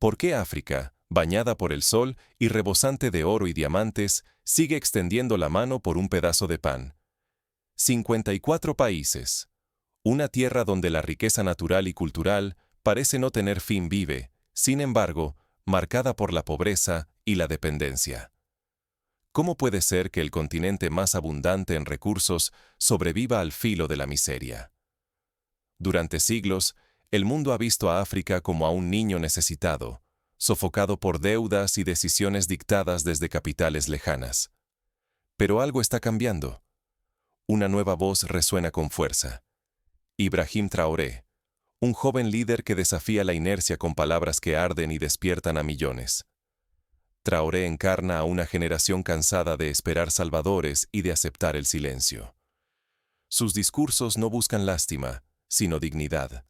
¿Por qué África, bañada por el sol y rebosante de oro y diamantes, sigue extendiendo la mano por un pedazo de pan? 54 países. Una tierra donde la riqueza natural y cultural parece no tener fin vive, sin embargo, marcada por la pobreza y la dependencia. ¿Cómo puede ser que el continente más abundante en recursos sobreviva al filo de la miseria? Durante siglos, el mundo ha visto a África como a un niño necesitado, sofocado por deudas y decisiones dictadas desde capitales lejanas. Pero algo está cambiando. Una nueva voz resuena con fuerza. Ibrahim Traoré, un joven líder que desafía la inercia con palabras que arden y despiertan a millones. Traoré encarna a una generación cansada de esperar salvadores y de aceptar el silencio. Sus discursos no buscan lástima, sino dignidad.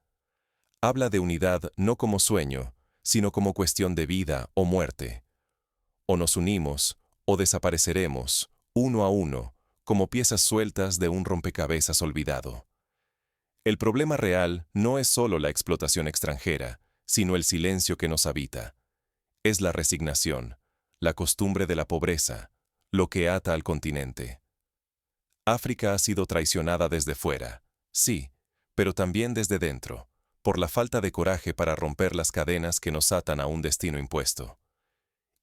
Habla de unidad no como sueño, sino como cuestión de vida o muerte. O nos unimos, o desapareceremos, uno a uno, como piezas sueltas de un rompecabezas olvidado. El problema real no es solo la explotación extranjera, sino el silencio que nos habita. Es la resignación, la costumbre de la pobreza, lo que ata al continente. África ha sido traicionada desde fuera, sí, pero también desde dentro, por la falta de coraje para romper las cadenas que nos atan a un destino impuesto.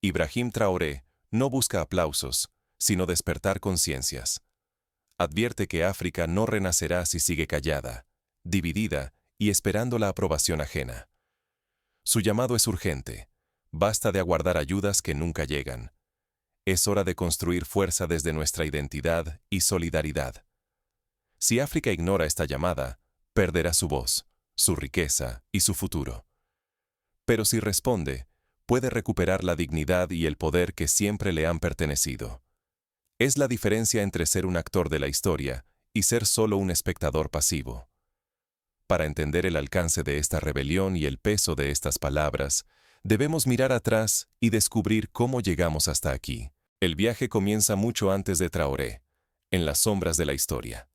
Ibrahim Traoré no busca aplausos, sino despertar conciencias. Advierte que África no renacerá si sigue callada, dividida y esperando la aprobación ajena. Su llamado es urgente. Basta de aguardar ayudas que nunca llegan. Es hora de construir fuerza desde nuestra identidad y solidaridad. Si África ignora esta llamada, perderá su voz, su riqueza y su futuro. Pero si responde, puede recuperar la dignidad y el poder que siempre le han pertenecido. Es la diferencia entre ser un actor de la historia y ser solo un espectador pasivo. Para entender el alcance de esta rebelión y el peso de estas palabras, debemos mirar atrás y descubrir cómo llegamos hasta aquí. El viaje comienza mucho antes de Traoré, en las sombras de la historia.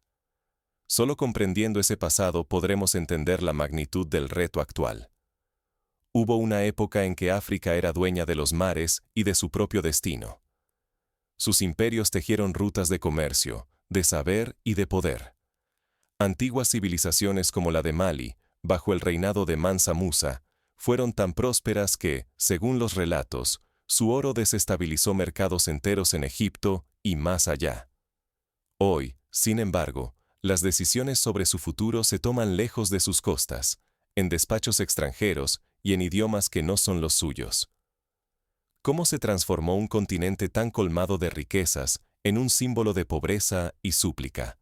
Solo comprendiendo ese pasado podremos entender la magnitud del reto actual. Hubo una época en que África era dueña de los mares y de su propio destino. Sus imperios tejieron rutas de comercio, de saber y de poder. Antiguas civilizaciones como la de Mali, bajo el reinado de Mansa Musa, fueron tan prósperas que, según los relatos, su oro desestabilizó mercados enteros en Egipto y más allá. Hoy, sin embargo, las decisiones sobre su futuro se toman lejos de sus costas, en despachos extranjeros y en idiomas que no son los suyos. ¿Cómo se transformó un continente tan colmado de riquezas en un símbolo de pobreza y súplica?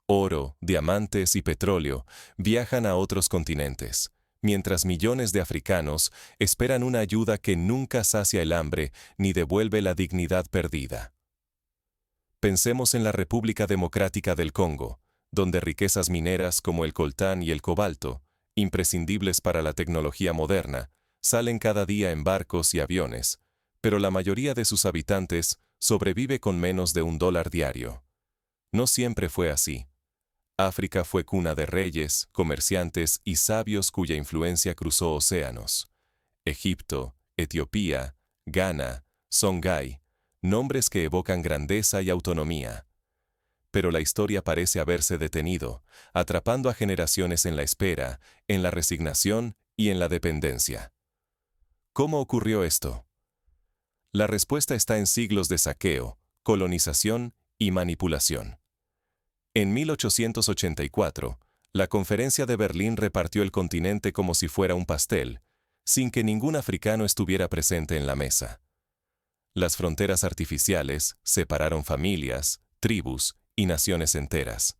Oro, diamantes y petróleo viajan a otros continentes, mientras millones de africanos esperan una ayuda que nunca sacia el hambre ni devuelve la dignidad perdida. Pensemos en la República Democrática del Congo, donde riquezas mineras como el coltán y el cobalto, imprescindibles para la tecnología moderna, salen cada día en barcos y aviones, pero la mayoría de sus habitantes sobrevive con menos de $1 diario. No siempre fue así. África fue cuna de reyes, comerciantes y sabios cuya influencia cruzó océanos. Egipto, Etiopía, Ghana, Songhai, nombres que evocan grandeza y autonomía. Pero la historia parece haberse detenido, atrapando a generaciones en la espera, en la resignación y en la dependencia. ¿Cómo ocurrió esto? La respuesta está en siglos de saqueo, colonización y manipulación. En 1884, la Conferencia de Berlín repartió el continente como si fuera un pastel, sin que ningún africano estuviera presente en la mesa. Las fronteras artificiales separaron familias, tribus y naciones enteras.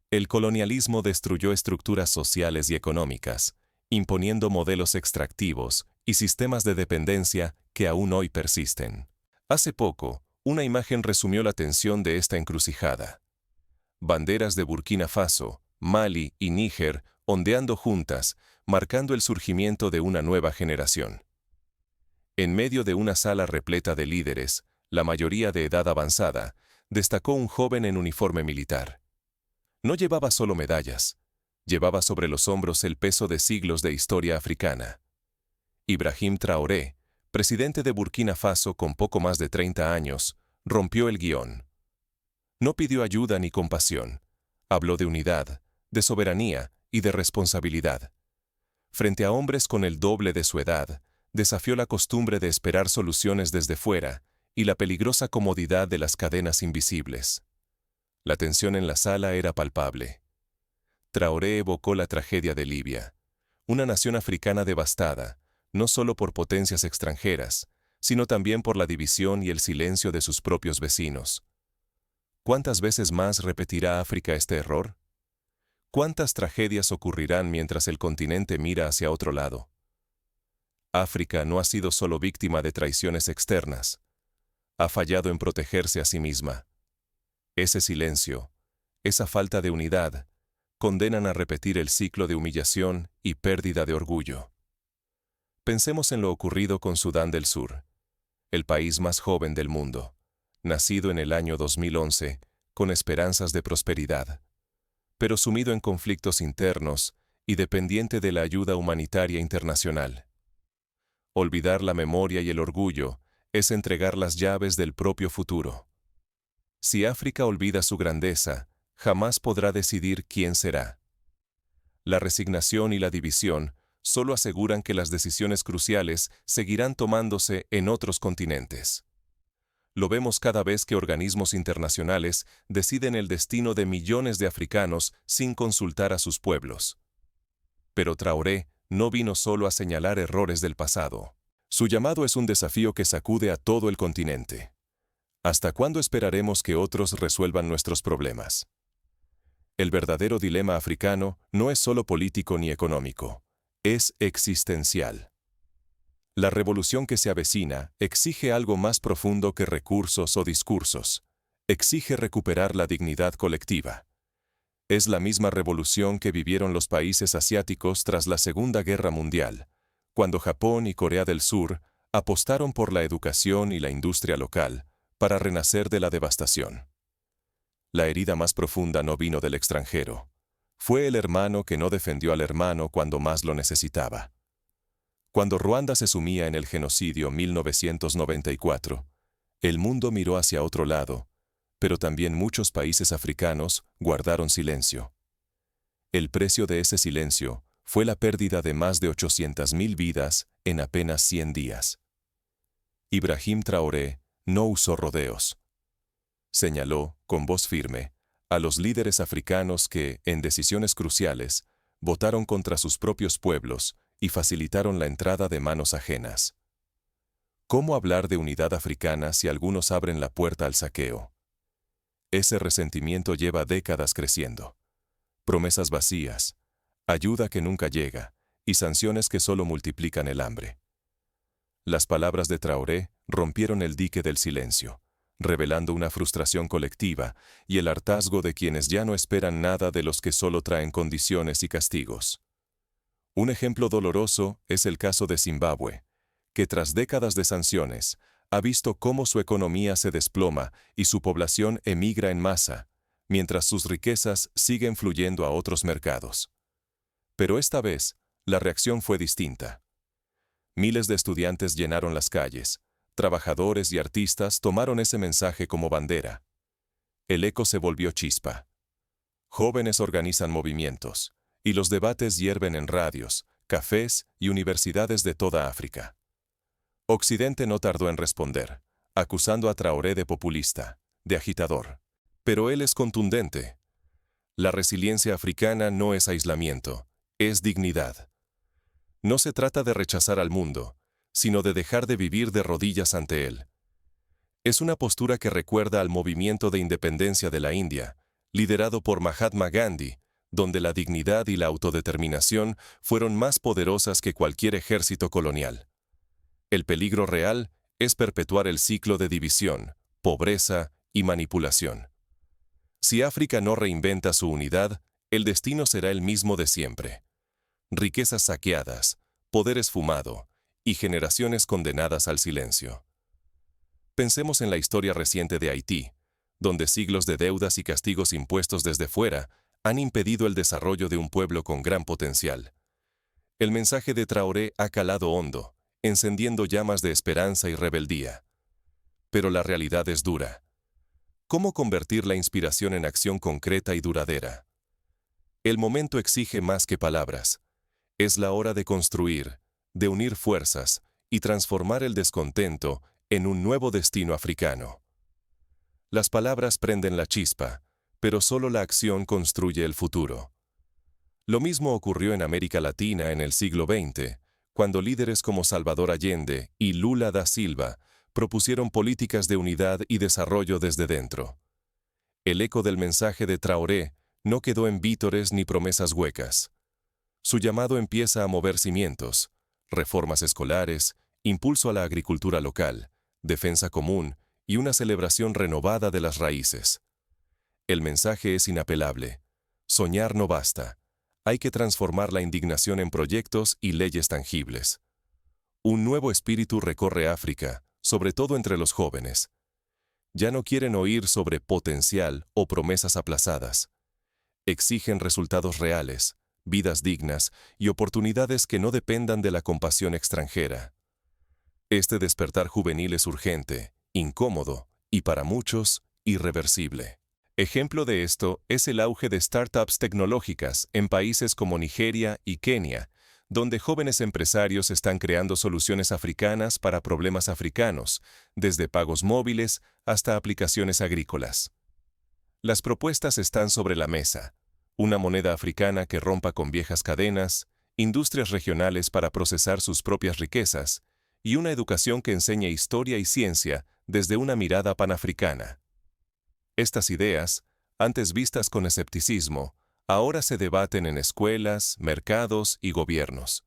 El colonialismo destruyó estructuras sociales y económicas, imponiendo modelos extractivos y sistemas de dependencia que aún hoy persisten. Hace poco, una imagen resumió la tensión de esta encrucijada. Banderas de Burkina Faso, Mali y Níger ondeando juntas, marcando el surgimiento de una nueva generación. En medio de una sala repleta de líderes, la mayoría de edad avanzada, destacó un joven en uniforme militar. No llevaba solo medallas, llevaba sobre los hombros el peso de siglos de historia africana. Ibrahim Traoré, presidente de Burkina Faso con poco más de 30 años, rompió el guión. No pidió ayuda ni compasión. Habló de unidad, de soberanía y de responsabilidad. Frente a hombres con el doble de su edad, desafió la costumbre de esperar soluciones desde fuera y la peligrosa comodidad de las cadenas invisibles. La tensión en la sala era palpable. Traoré evocó la tragedia de Libia, una nación africana devastada, no solo por potencias extranjeras, sino también por la división y el silencio de sus propios vecinos. ¿Cuántas veces más repetirá África este error? ¿Cuántas tragedias ocurrirán mientras el continente mira hacia otro lado? África no ha sido solo víctima de traiciones externas. Ha fallado en protegerse a sí misma. Ese silencio, esa falta de unidad, condenan a repetir el ciclo de humillación y pérdida de orgullo. Pensemos en lo ocurrido con Sudán del Sur, el país más joven del mundo, nacido en el año 2011, con esperanzas de prosperidad, pero sumido en conflictos internos y dependiente de la ayuda humanitaria internacional. Olvidar la memoria y el orgullo es entregar las llaves del propio futuro. Si África olvida su grandeza, jamás podrá decidir quién será. La resignación y la división solo aseguran que las decisiones cruciales seguirán tomándose en otros continentes. Lo vemos cada vez que organismos internacionales deciden el destino de millones de africanos sin consultar a sus pueblos. Pero Traoré no vino solo a señalar errores del pasado. Su llamado es un desafío que sacude a todo el continente. ¿Hasta cuándo esperaremos que otros resuelvan nuestros problemas? El verdadero dilema africano no es solo político ni económico, es existencial. La revolución que se avecina exige algo más profundo que recursos o discursos. Exige recuperar la dignidad colectiva. Es la misma revolución que vivieron los países asiáticos tras la Segunda Guerra Mundial, cuando Japón y Corea del Sur apostaron por la educación y la industria local para renacer de la devastación. La herida más profunda no vino del extranjero. Fue el hermano que no defendió al hermano cuando más lo necesitaba. Cuando Ruanda se sumía en el genocidio 1994, el mundo miró hacia otro lado, pero también muchos países africanos guardaron silencio. El precio de ese silencio fue la pérdida de más de 800.000 vidas en apenas 100 días. Ibrahim Traoré no usó rodeos. Señaló, con voz firme, a los líderes africanos que, en decisiones cruciales, votaron contra sus propios pueblos y facilitaron la entrada de manos ajenas. ¿Cómo hablar de unidad africana si algunos abren la puerta al saqueo? Ese resentimiento lleva décadas creciendo. Promesas vacías, ayuda que nunca llega y sanciones que solo multiplican el hambre. Las palabras de Traoré rompieron el dique del silencio, revelando una frustración colectiva y el hartazgo de quienes ya no esperan nada de los que solo traen condiciones y castigos. Un ejemplo doloroso es el caso de Zimbabue, que tras décadas de sanciones, ha visto cómo su economía se desploma y su población emigra en masa, mientras sus riquezas siguen fluyendo a otros mercados. Pero esta vez, la reacción fue distinta. Miles de estudiantes llenaron las calles. Trabajadores y artistas tomaron ese mensaje como bandera. El eco se volvió chispa. Jóvenes organizan movimientos, y los debates hierven en radios, cafés y universidades de toda África. Occidente no tardó en responder, acusando a Traoré de populista, de agitador. Pero él es contundente. La resiliencia africana no es aislamiento, es dignidad. No se trata de rechazar al mundo, sino de dejar de vivir de rodillas ante él. Es una postura que recuerda al movimiento de independencia de la India, liderado por Mahatma Gandhi, donde la dignidad y la autodeterminación fueron más poderosas que cualquier ejército colonial. El peligro real es perpetuar el ciclo de división, pobreza y manipulación. Si África no reinventa su unidad, el destino será el mismo de siempre. Riquezas saqueadas, poder esfumado, y generaciones condenadas al silencio. Pensemos en la historia reciente de Haití, donde siglos de deudas y castigos impuestos desde fuera han impedido el desarrollo de un pueblo con gran potencial. El mensaje de Traoré ha calado hondo, encendiendo llamas de esperanza y rebeldía. Pero la realidad es dura. ¿Cómo convertir la inspiración en acción concreta y duradera? El momento exige más que palabras. Es la hora de construir, de unir fuerzas y transformar el descontento en un nuevo destino africano. Las palabras prenden la chispa, pero solo la acción construye el futuro. Lo mismo ocurrió en América Latina en el siglo XX, cuando líderes como Salvador Allende y Lula da Silva propusieron políticas de unidad y desarrollo desde dentro. El eco del mensaje de Traoré no quedó en vítores ni promesas huecas. Su llamado empieza a mover cimientos, reformas escolares, impulso a la agricultura local, defensa común y una celebración renovada de las raíces. El mensaje es inapelable. Soñar no basta. Hay que transformar la indignación en proyectos y leyes tangibles. Un nuevo espíritu recorre África, sobre todo entre los jóvenes. Ya no quieren oír sobre potencial o promesas aplazadas. Exigen resultados reales, vidas dignas y oportunidades que no dependan de la compasión extranjera. Este despertar juvenil es urgente, incómodo y para muchos, irreversible. Ejemplo de esto es el auge de startups tecnológicas en países como Nigeria y Kenia, donde jóvenes empresarios están creando soluciones africanas para problemas africanos, desde pagos móviles hasta aplicaciones agrícolas. Las propuestas están sobre la mesa: una moneda africana que rompa con viejas cadenas, industrias regionales para procesar sus propias riquezas, y una educación que enseñe historia y ciencia desde una mirada panafricana. Estas ideas, antes vistas con escepticismo, ahora se debaten en escuelas, mercados y gobiernos.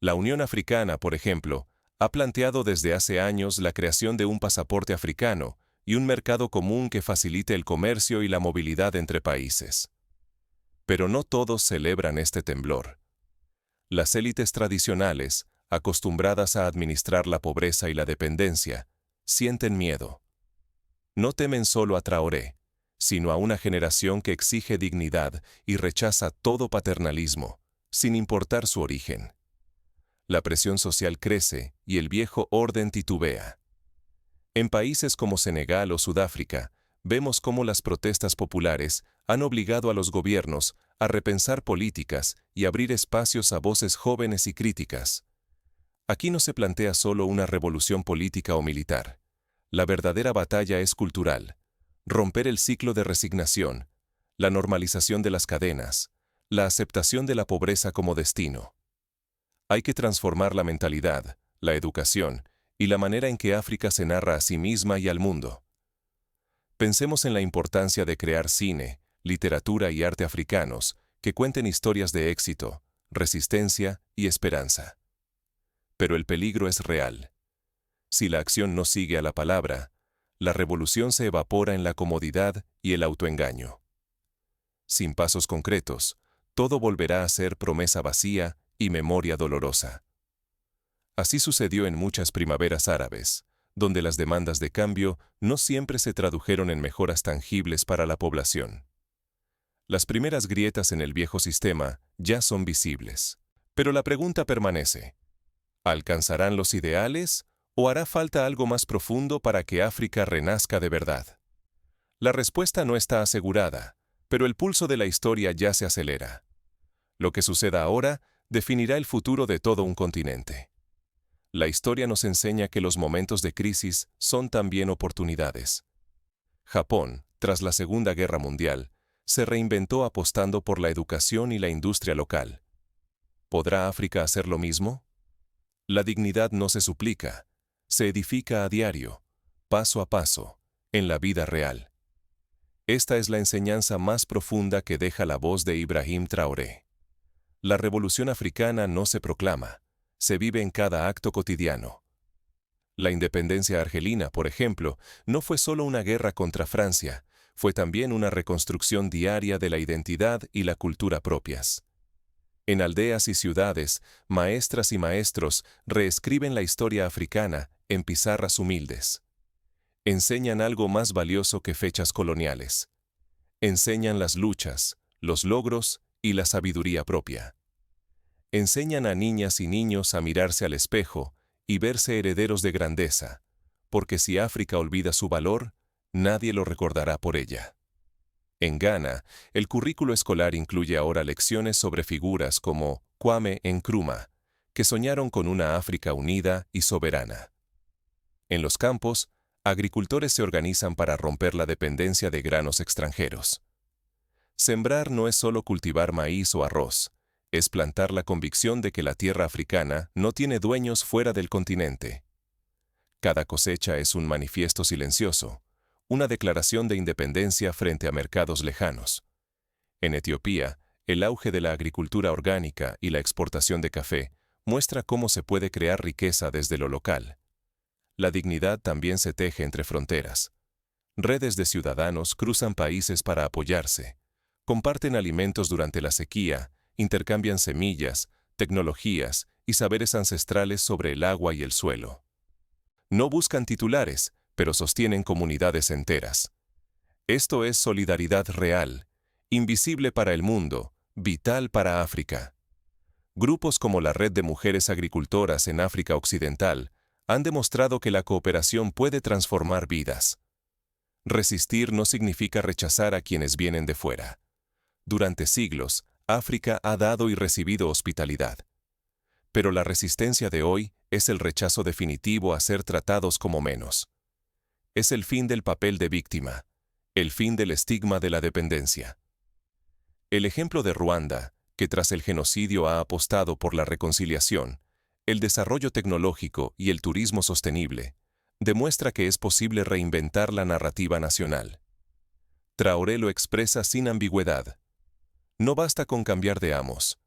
La Unión Africana, por ejemplo, ha planteado desde hace años la creación de un pasaporte africano y un mercado común que facilite el comercio y la movilidad entre países. Pero no todos celebran este temblor. Las élites tradicionales, acostumbradas a administrar la pobreza y la dependencia, sienten miedo. No temen solo a Traoré, sino a una generación que exige dignidad y rechaza todo paternalismo, sin importar su origen. La presión social crece y el viejo orden titubea. En países como Senegal o Sudáfrica, vemos cómo las protestas populares han obligado a los gobiernos a repensar políticas y abrir espacios a voces jóvenes y críticas. Aquí no se plantea solo una revolución política o militar. La verdadera batalla es cultural: romper el ciclo de resignación, la normalización de las cadenas, la aceptación de la pobreza como destino. Hay que transformar la mentalidad, la educación y la manera en que África se narra a sí misma y al mundo. Pensemos en la importancia de crear cine, literatura y arte africanos que cuenten historias de éxito, resistencia y esperanza. Pero el peligro es real. Si la acción no sigue a la palabra, la revolución se evapora en la comodidad y el autoengaño. Sin pasos concretos, todo volverá a ser promesa vacía y memoria dolorosa. Así sucedió en muchas primaveras árabes, donde las demandas de cambio no siempre se tradujeron en mejoras tangibles para la población. Las primeras grietas en el viejo sistema ya son visibles. Pero la pregunta permanece: ¿alcanzarán los ideales o hará falta algo más profundo para que África renazca de verdad? La respuesta no está asegurada, pero el pulso de la historia ya se acelera. Lo que suceda ahora definirá el futuro de todo un continente. La historia nos enseña que los momentos de crisis son también oportunidades. Japón, tras la Segunda Guerra Mundial, se reinventó apostando por la educación y la industria local. ¿Podrá África hacer lo mismo? La dignidad no se suplica, se edifica a diario, paso a paso, en la vida real. Esta es la enseñanza más profunda que deja la voz de Ibrahim Traoré. La revolución africana no se proclama, se vive en cada acto cotidiano. La independencia argelina, por ejemplo, no fue solo una guerra contra Francia, fue también una reconstrucción diaria de la identidad y la cultura propias. En aldeas y ciudades, maestras y maestros reescriben la historia africana en pizarras humildes. Enseñan algo más valioso que fechas coloniales. Enseñan las luchas, los logros y la sabiduría propia. Enseñan a niñas y niños a mirarse al espejo y verse herederos de grandeza, porque si África olvida su valor, nadie lo recordará por ella. En Ghana, el currículo escolar incluye ahora lecciones sobre figuras como Kwame Nkrumah, que soñaron con una África unida y soberana. En los campos, agricultores se organizan para romper la dependencia de granos extranjeros. Sembrar no es solo cultivar maíz o arroz, es plantar la convicción de que la tierra africana no tiene dueños fuera del continente. Cada cosecha es un manifiesto silencioso, una declaración de independencia frente a mercados lejanos. En Etiopía, el auge de la agricultura orgánica y la exportación de café muestra cómo se puede crear riqueza desde lo local. La dignidad también se teje entre fronteras. Redes de ciudadanos cruzan países para apoyarse, comparten alimentos durante la sequía, intercambian semillas, tecnologías y saberes ancestrales sobre el agua y el suelo. No buscan titulares, pero sostienen comunidades enteras. Esto es solidaridad real, invisible para el mundo, vital para África. Grupos como la Red de Mujeres Agricultoras en África Occidental han demostrado que la cooperación puede transformar vidas. Resistir no significa rechazar a quienes vienen de fuera. Durante siglos, África ha dado y recibido hospitalidad. Pero la resistencia de hoy es el rechazo definitivo a ser tratados como menos. Es el fin del papel de víctima, el fin del estigma de la dependencia. El ejemplo de Ruanda, que tras el genocidio ha apostado por la reconciliación, el desarrollo tecnológico y el turismo sostenible, demuestra que es posible reinventar la narrativa nacional. Traoré lo expresa sin ambigüedad. No basta con cambiar de amos.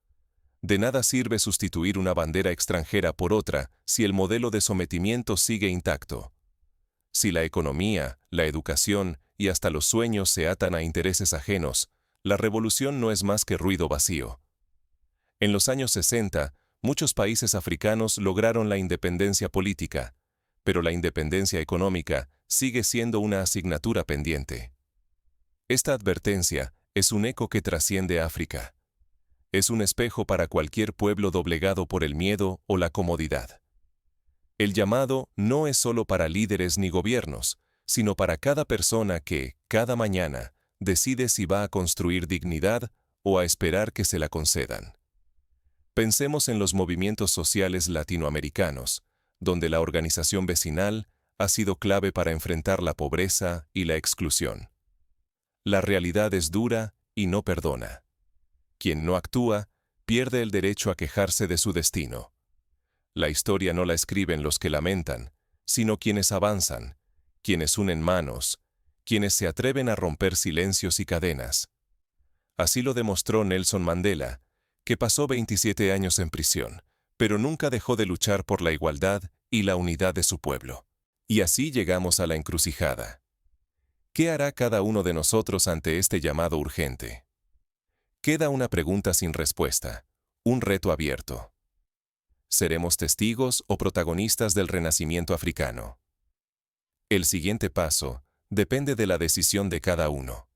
De nada sirve sustituir una bandera extranjera por otra si el modelo de sometimiento sigue intacto. Si la economía, la educación y hasta los sueños se atan a intereses ajenos, la revolución no es más que ruido vacío. En los años 60, muchos países africanos lograron la independencia política, pero la independencia económica sigue siendo una asignatura pendiente. Esta advertencia es un eco que trasciende África. Es un espejo para cualquier pueblo doblegado por el miedo o la comodidad. El llamado no es solo para líderes ni gobiernos, sino para cada persona que, cada mañana, decide si va a construir dignidad o a esperar que se la concedan. Pensemos en los movimientos sociales latinoamericanos, donde la organización vecinal ha sido clave para enfrentar la pobreza y la exclusión. La realidad es dura y no perdona. Quien no actúa, pierde el derecho a quejarse de su destino. La historia no la escriben los que lamentan, sino quienes avanzan, quienes unen manos, quienes se atreven a romper silencios y cadenas. Así lo demostró Nelson Mandela, que pasó 27 años en prisión, pero nunca dejó de luchar por la igualdad y la unidad de su pueblo. Y así llegamos a la encrucijada. ¿Qué hará cada uno de nosotros ante este llamado urgente? Queda una pregunta sin respuesta, un reto abierto. ¿Seremos testigos o protagonistas del renacimiento africano? El siguiente paso depende de la decisión de cada uno.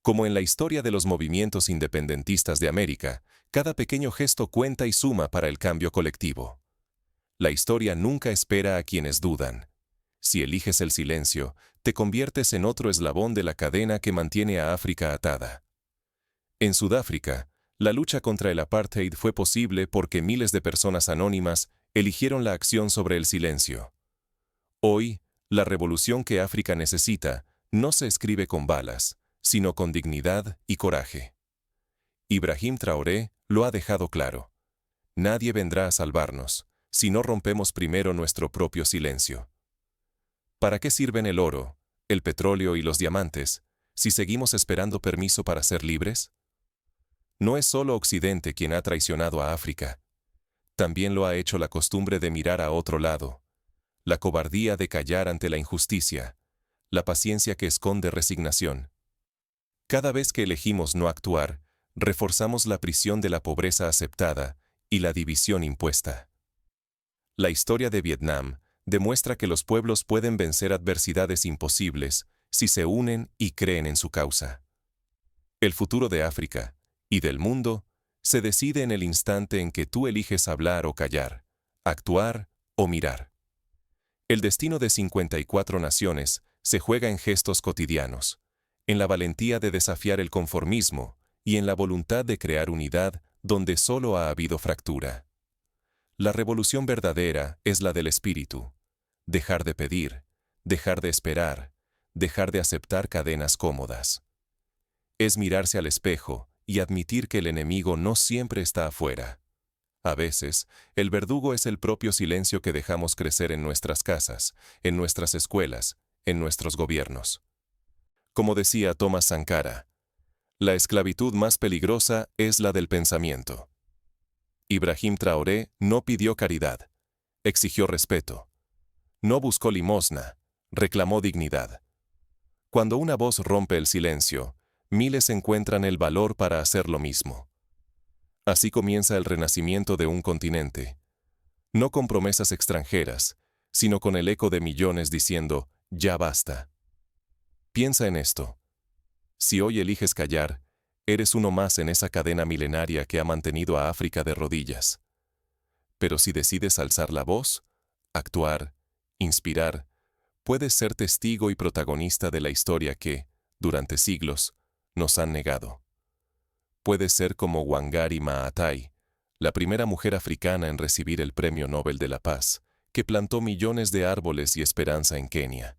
Como en la historia de los movimientos independentistas de América, cada pequeño gesto cuenta y suma para el cambio colectivo. La historia nunca espera a quienes dudan. Si eliges el silencio, te conviertes en otro eslabón de la cadena que mantiene a África atada. En Sudáfrica, la lucha contra el apartheid fue posible porque miles de personas anónimas eligieron la acción sobre el silencio. Hoy, la revolución que África necesita no se escribe con balas, sino con dignidad y coraje. Ibrahim Traoré lo ha dejado claro. Nadie vendrá a salvarnos si no rompemos primero nuestro propio silencio. ¿Para qué sirven el oro, el petróleo y los diamantes si seguimos esperando permiso para ser libres? No es solo Occidente quien ha traicionado a África. También lo ha hecho la costumbre de mirar a otro lado, la cobardía de callar ante la injusticia, la paciencia que esconde resignación. Cada vez que elegimos no actuar, reforzamos la prisión de la pobreza aceptada y la división impuesta. La historia de Vietnam demuestra que los pueblos pueden vencer adversidades imposibles si se unen y creen en su causa. El futuro de África y del mundo se decide en el instante en que tú eliges hablar o callar, actuar o mirar. El destino de 54 naciones se juega en gestos cotidianos, en la valentía de desafiar el conformismo y en la voluntad de crear unidad donde solo ha habido fractura. La revolución verdadera es la del espíritu. Dejar de pedir, dejar de esperar, dejar de aceptar cadenas cómodas. Es mirarse al espejo y admitir que el enemigo no siempre está afuera. A veces, el verdugo es el propio silencio que dejamos crecer en nuestras casas, en nuestras escuelas, en nuestros gobiernos. Como decía Thomas Sankara, la esclavitud más peligrosa es la del pensamiento. Ibrahim Traoré no pidió caridad, exigió respeto. No buscó limosna, reclamó dignidad. Cuando una voz rompe el silencio, miles encuentran el valor para hacer lo mismo. Así comienza el renacimiento de un continente. No con promesas extranjeras, sino con el eco de millones diciendo, ya basta. Piensa en esto. Si hoy eliges callar, eres uno más en esa cadena milenaria que ha mantenido a África de rodillas. Pero si decides alzar la voz, actuar, inspirar, puedes ser testigo y protagonista de la historia que, durante siglos, nos han negado. Puedes ser como Wangari Maathai, la primera mujer africana en recibir el Premio Nobel de la Paz, que plantó millones de árboles y esperanza en Kenia.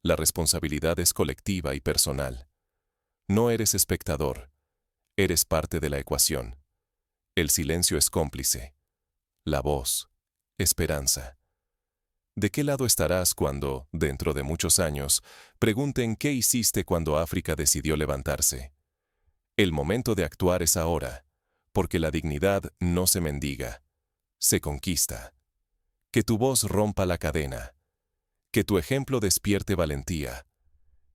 La responsabilidad es colectiva y personal. No eres espectador, eres parte de la ecuación. El silencio es cómplice. La voz, esperanza. ¿De qué lado estarás cuando, dentro de muchos años, pregunten qué hiciste cuando África decidió levantarse? El momento de actuar es ahora, porque la dignidad no se mendiga, se conquista. Que tu voz rompa la cadena, que tu ejemplo despierte valentía,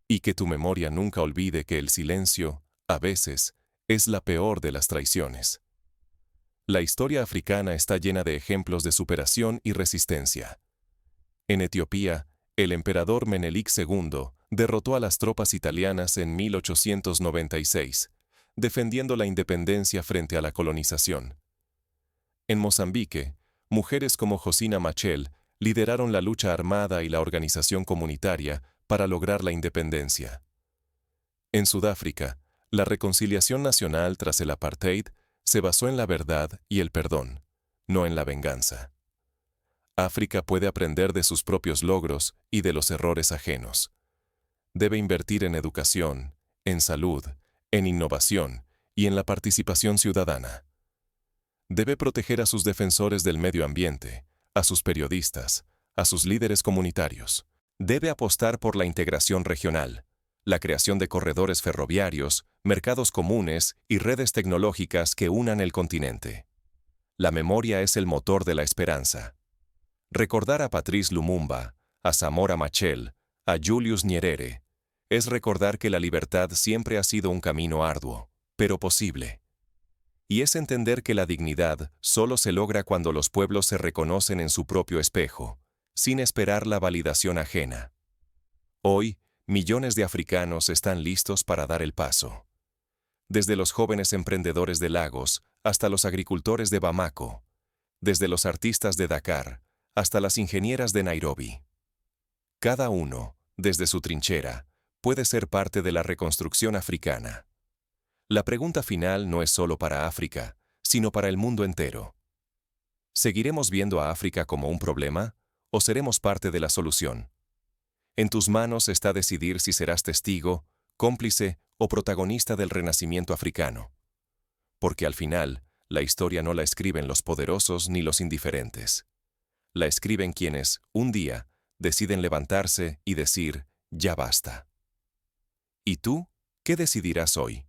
y que tu memoria nunca olvide que el silencio, a veces, es la peor de las traiciones. La historia africana está llena de ejemplos de superación y resistencia. En Etiopía, el emperador Menelik II derrotó a las tropas italianas en 1896, defendiendo la independencia frente a la colonización. En Mozambique, mujeres como Josina Machel lideraron la lucha armada y la organización comunitaria para lograr la independencia. En Sudáfrica, la reconciliación nacional tras el apartheid se basó en la verdad y el perdón, no en la venganza. África puede aprender de sus propios logros y de los errores ajenos. Debe invertir en educación, en salud, en innovación y en la participación ciudadana. Debe proteger a sus defensores del medio ambiente, a sus periodistas, a sus líderes comunitarios. Debe apostar por la integración regional, la creación de corredores ferroviarios, mercados comunes y redes tecnológicas que unan el continente. La memoria es el motor de la esperanza. Recordar a Patrice Lumumba, a Samora Machel, a Julius Nyerere, es recordar que la libertad siempre ha sido un camino arduo, pero posible. Y es entender que la dignidad solo se logra cuando los pueblos se reconocen en su propio espejo, sin esperar la validación ajena. Hoy, millones de africanos están listos para dar el paso. Desde los jóvenes emprendedores de Lagos hasta los agricultores de Bamako, desde los artistas de Dakar hasta las ingenieras de Nairobi. Cada uno, desde su trinchera, puede ser parte de la reconstrucción africana. La pregunta final no es solo para África, sino para el mundo entero. ¿Seguiremos viendo a África como un problema o seremos parte de la solución? En tus manos está decidir si serás testigo, cómplice o protagonista del renacimiento africano. Porque al final, la historia no la escriben los poderosos ni los indiferentes. La escriben quienes, un día, deciden levantarse y decir, ya basta. ¿Y tú, qué decidirás hoy?